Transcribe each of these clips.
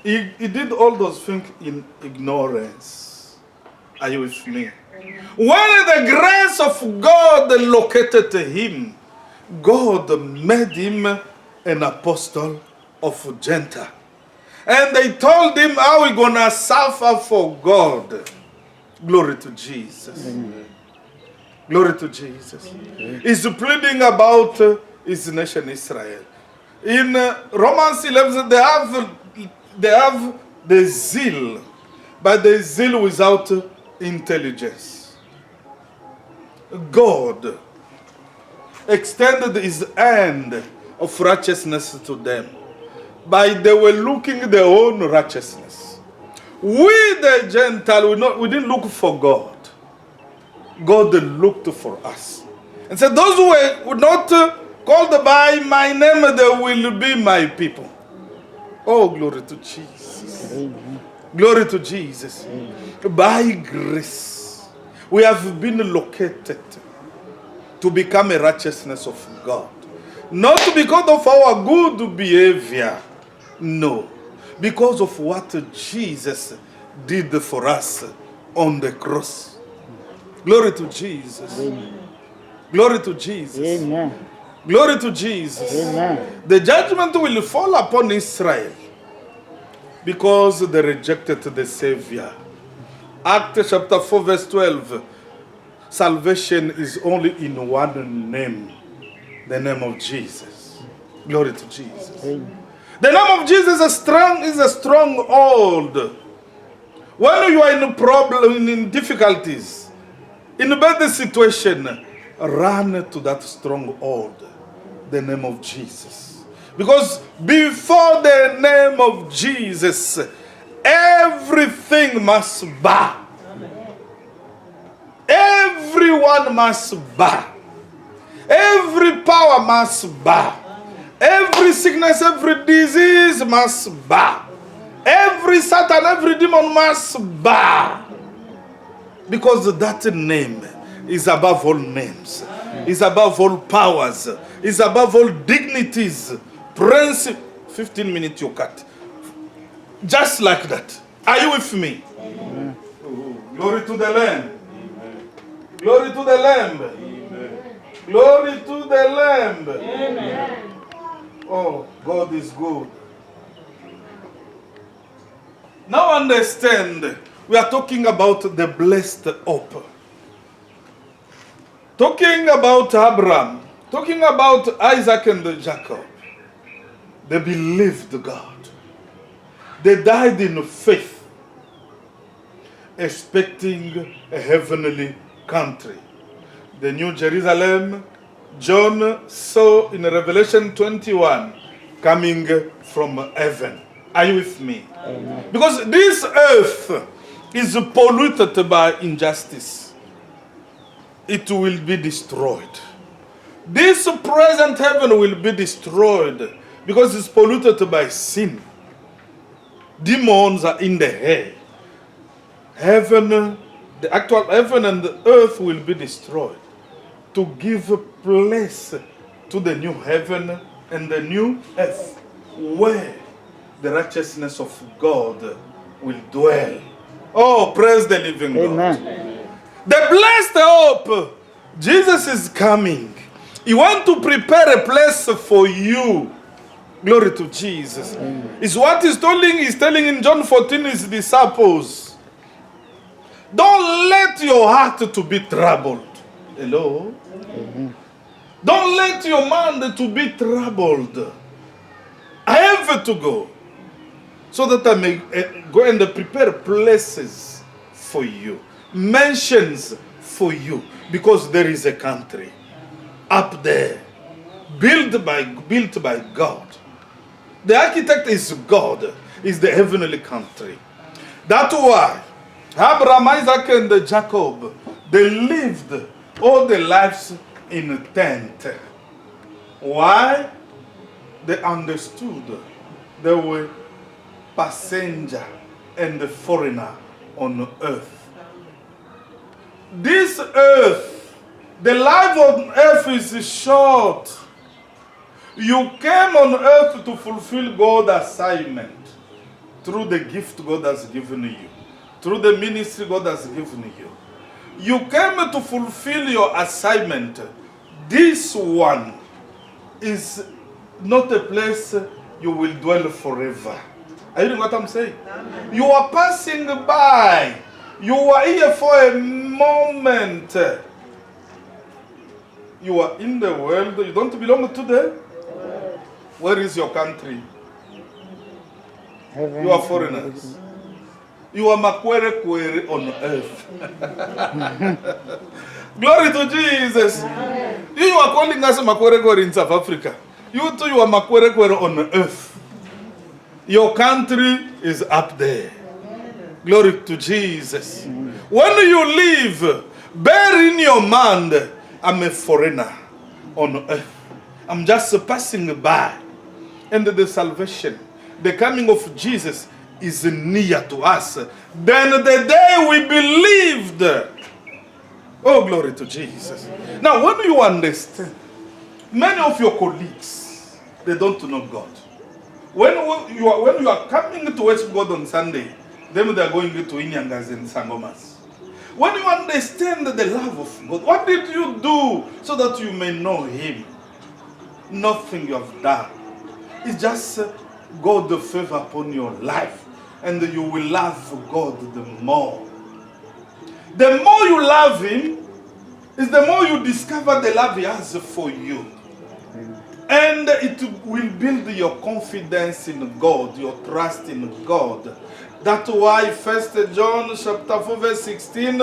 He did all those things in ignorance. Are you with me? When the grace of God located him, God made him an apostle of Gentile. And they told him how he gonna suffer for God. Glory to Jesus. Amen. Glory to Jesus. Amen. He's pleading about his nation Israel. In Romans 11, they have the zeal, but the zeal without intelligence. God extended his hand of righteousness to them, but they were looking their own righteousness. We, the Gentile, we didn't look for God. God looked for us. And said, those who were not called by my name, they will be my people. Oh, glory to Jesus. Amen. Glory to Jesus. Amen. By grace, we have been located to become a righteousness of God. Not because of our good behavior. No. Because of what Jesus did for us on the cross. Glory to Jesus. Amen. Glory to Jesus. Amen. Glory to Jesus. Amen. The judgment will fall upon Israel because they rejected the Savior. Acts chapter 4 verse 12. Salvation is only in one name. The name of Jesus. Glory to Jesus. Amen. The name of Jesus is a stronghold. When you are in a problem, in difficulties, in a bad situation, run to that stronghold. The name of Jesus. Because before the name of Jesus, everything must bow. Everyone must bow. Every power must bow. Every sickness, every disease must bow. Every Satan, every demon must bow. Because that name is above all names. Is above all powers. Is above all dignities. 15 minutes you cut. Just like that. Are you with me? Amen. Glory to the Lamb. Amen. Glory to the Lamb. Amen. Glory to the Lamb. Amen. Oh, God is good. Now understand, we are talking about the blessed hope. Talking about Abraham. Talking about Isaac and Jacob. They believed God. They died in faith, expecting a heavenly country. The New Jerusalem, John saw in Revelation 21 coming from heaven. Are you with me? Amen. Because this earth is polluted by injustice. It will be destroyed. This present heaven will be destroyed because it's polluted by sin. Demons are in the air. Heaven, the actual heaven and the earth will be destroyed to give place to the new heaven and the new earth where the righteousness of God will dwell. Oh, praise the living God. Amen. The blessed hope. Jesus is coming. He wants to prepare a place for you. Glory to Jesus. Amen. Is what he's telling in John 14 his disciples. Don't let your heart to be troubled. Hello? Amen. Don't let your mind to be troubled. I have to go so that I may go and prepare places for you, mansions for you, because there is a country up there built by God. The architect is God, is the heavenly country. That's why Abraham, Isaac, and Jacob, they lived all their lives in a tent. Why? They understood they were passenger and the foreigner on earth. This earth, the life on earth is short. You came on earth to fulfill God's assignment. through the gift God has given you, through the ministry God has given you. You came to fulfill your assignment. This one is not a place you will dwell forever. Are you hearing what I'm saying? Amen. You are passing by. You are here for a moment. You are in the world. You don't belong to the world. Where is your country? Heaven. You are foreigners. You are makwere kwere on earth. Glory to Jesus. Amen. You are calling us makwere kwere in South Africa. You too, you are makwere kwere on earth. Your country is up there. Amen. Glory to Jesus. Amen. When you leave, bear in your mind, I'm a foreigner on earth. I'm just passing by. And the salvation, the coming of Jesus is near to us. Then the day we believed. Oh, glory to Jesus. Amen. Now, when you understand, many of your colleagues, they don't know God. When you are coming to worship God on Sunday, then they are going to Inyangas and Sangomas. When you understand the love of God, what did you do so that you may know Him? Nothing you have done. It's just God's favor upon your life, and you will love God the more. The more you love Him, is the more you discover the love He has for you. And it will build your confidence in God, your trust in God. That's why 1 John chapter 4 verse 16,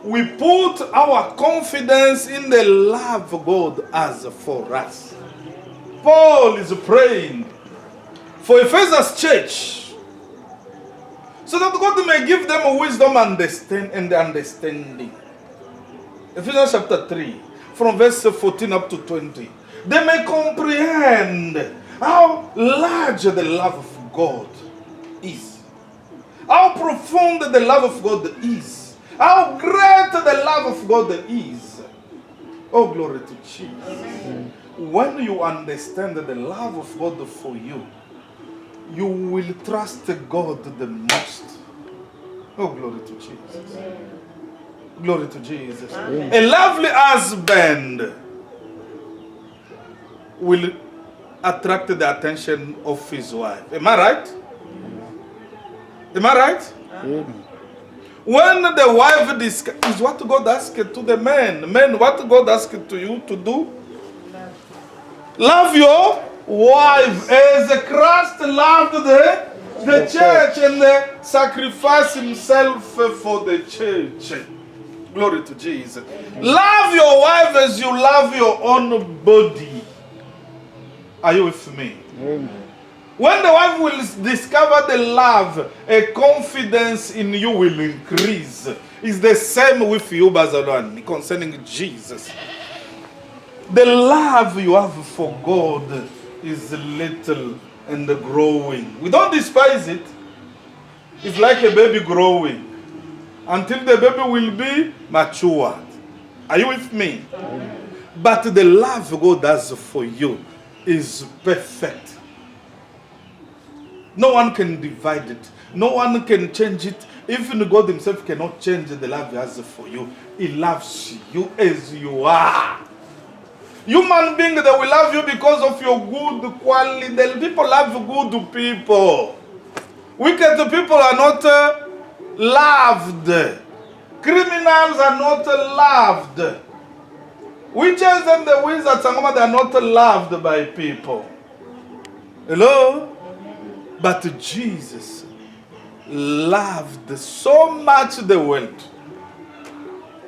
we put our confidence in the love God has for us. Paul is praying for Ephesus church, so that God may give them wisdom and understanding. Ephesians chapter 3, from verse 14 up to 20. They may comprehend how large the love of God is. How profound the love of God is. How great the love of God is. Oh, glory to Jesus. Amen. When you understand the love of God for you, you will trust God the most. Oh, glory to Jesus. Amen. Glory to Jesus. Amen. A lovely husband will attract the attention of his wife. Am I right? Am I right? Amen. When the wife is what God asked to the men. Men, what God asked to you to do? Love your wife as Christ loved the church and sacrificed Himself for the church. Glory to Jesus. Love your wife as you love your own body. Are you with me? Amen. When the wife will discover the love, a confidence in you will increase. It's the same with you, Bazalwan, concerning Jesus. The love you have for God is little and growing. We don't despise it. It's like a baby growing until the baby will be matured. Are you with me? Amen. But the love God has for you is perfect. No one can divide it. No one can change it. Even God Himself cannot change the love He has for you. He loves you as you are. Human beings, they will love you because of your good quality. The people love good people. Wicked people are not loved. Criminals are not loved. Witches and the wizards, they are not loved by people. Hello? But Jesus loved so much the world,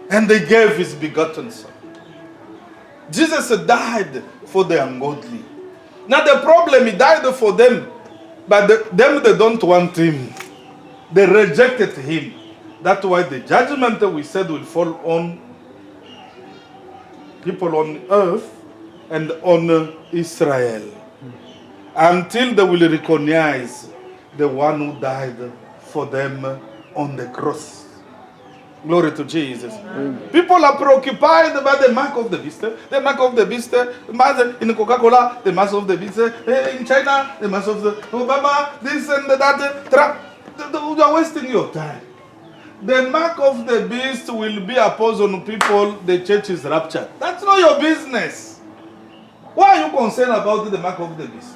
and He gave His begotten Son. Jesus died for the ungodly. Now the problem, He died for them, but them they don't want Him. They rejected Him. That's why the judgment we said will fall on people on earth and on Israel, until they will recognize the one who died for them on the cross. Glory to Jesus. People are preoccupied by the mark of the beast. The mark of the beast. In Coca-Cola, the mark of the beast. In China, the mark of the Obama, this and that. Trump. You are wasting your time. The mark of the beast will be imposed on people. The church is raptured. That's not your business. Why are you concerned about the mark of the beast?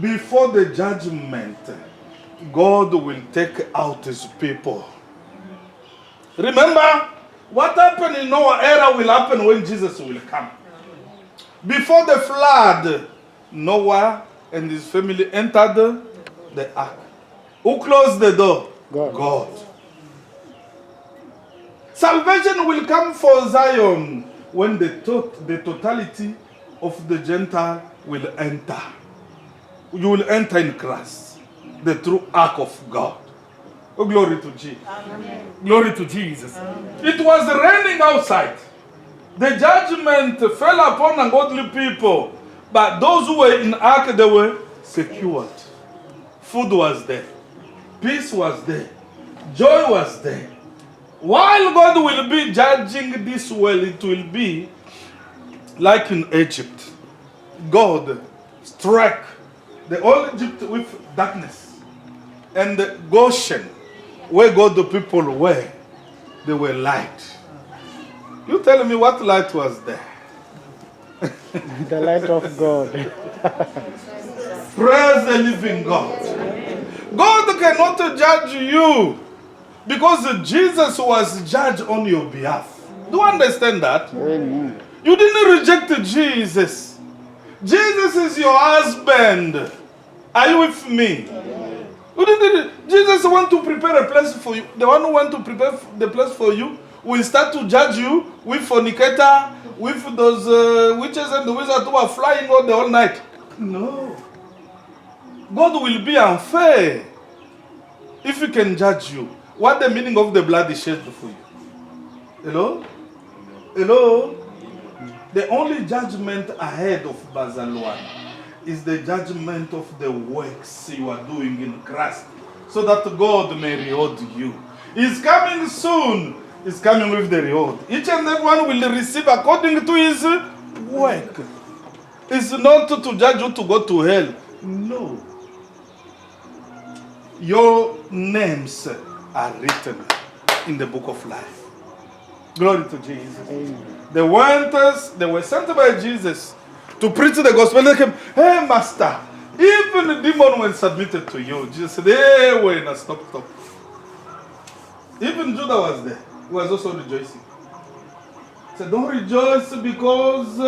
Before the judgment, God will take out his people. Remember, what happened in Noah's era will happen when Jesus will come. Before the flood, Noah and his family entered the ark. Who closed the door? God. Salvation will come for Zion when the totality of the Gentile will enter. You will enter in Christ, the true ark of God. Oh, glory to Jesus. Amen. Glory to Jesus. Amen. It was raining outside. The judgment fell upon ungodly people, but those who were in ark, they were secured. Food was there. Peace was there. Joy was there. While God will be judging this world, it will be like in Egypt. God struck the old Egypt with darkness. And the Goshen, where God the people were, they were light. You tell me what light was there? The light of God. Praise the living God. God cannot judge you because Jesus was judged on your behalf. Do you understand that? Amen. You didn't reject Jesus. Jesus is your husband. Are you with me? You didn't, Jesus wants to prepare a place for you. The one who wants to prepare the place for you will start to judge you with fornicator, with those witches and the wizards who are flying all the whole night. No. God will be unfair if he can judge you. What the meaning of the blood is shed for you? Hello? Hello? The only judgment ahead of Bazalwan is the judgment of the works you are doing in Christ, so that God may reward you. He's coming soon. He's coming with the reward. Each and every one will receive according to his work. It's not to judge you to go to hell. No. Your names are written in the book of life. Glory to Jesus. Amen. They were sent by Jesus to preach the gospel. They came, hey, Master, even the demon when submitted to you. Jesus said, hey, wait, now stop. Even Judah was there. He was also rejoicing. He said, don't rejoice because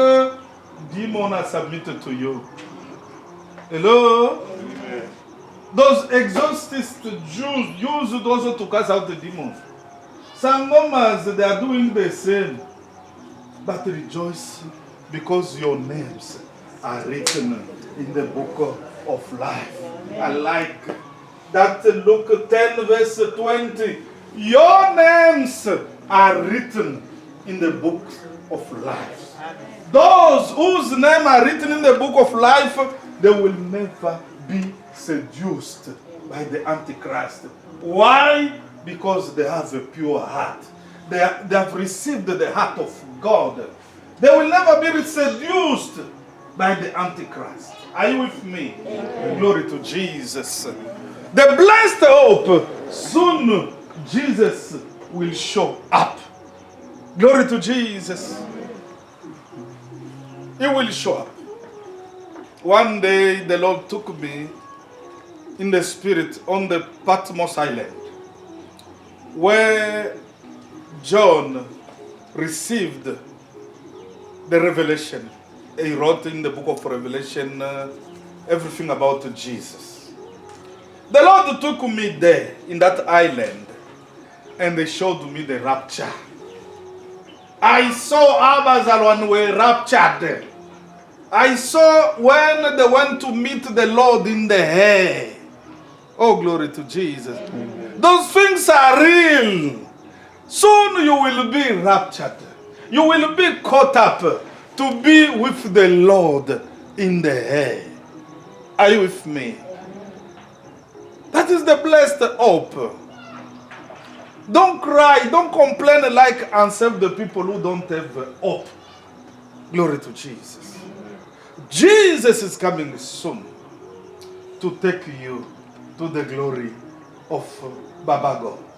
demons are submitted to you. Hello? Amen. Those exorcist Jews used also to cast out the demons. Sangomas, they are doing the same. But rejoice because your names are written in the book of life. I like that Luke 10 verse 20. Your names are written in the book of life. Those whose names are written in the book of life, they will never be seduced by the Antichrist. Why? Because they have a pure heart. They have received the heart of God. They will never be seduced by the Antichrist. Are you with me? Amen. Glory to Jesus. The blessed hope, soon Jesus will show up. Glory to Jesus. He will show up. One day the Lord took me in the spirit on the Patmos Island, where John received the revelation. He wrote in the book of Revelation everything about Jesus. The Lord took me there in that island and they showed me the rapture. I saw Abazalwan were raptured. I saw when they went to meet the Lord in the air. Oh, glory to Jesus. Amen. Those things are real. Soon you will be raptured. You will be caught up to be with the Lord in the air. Are you with me? That is the blessed hope. Don't cry. Don't complain like and serve the people who don't have hope. Glory to Jesus. Jesus is coming soon to take you to the glory of Baba God.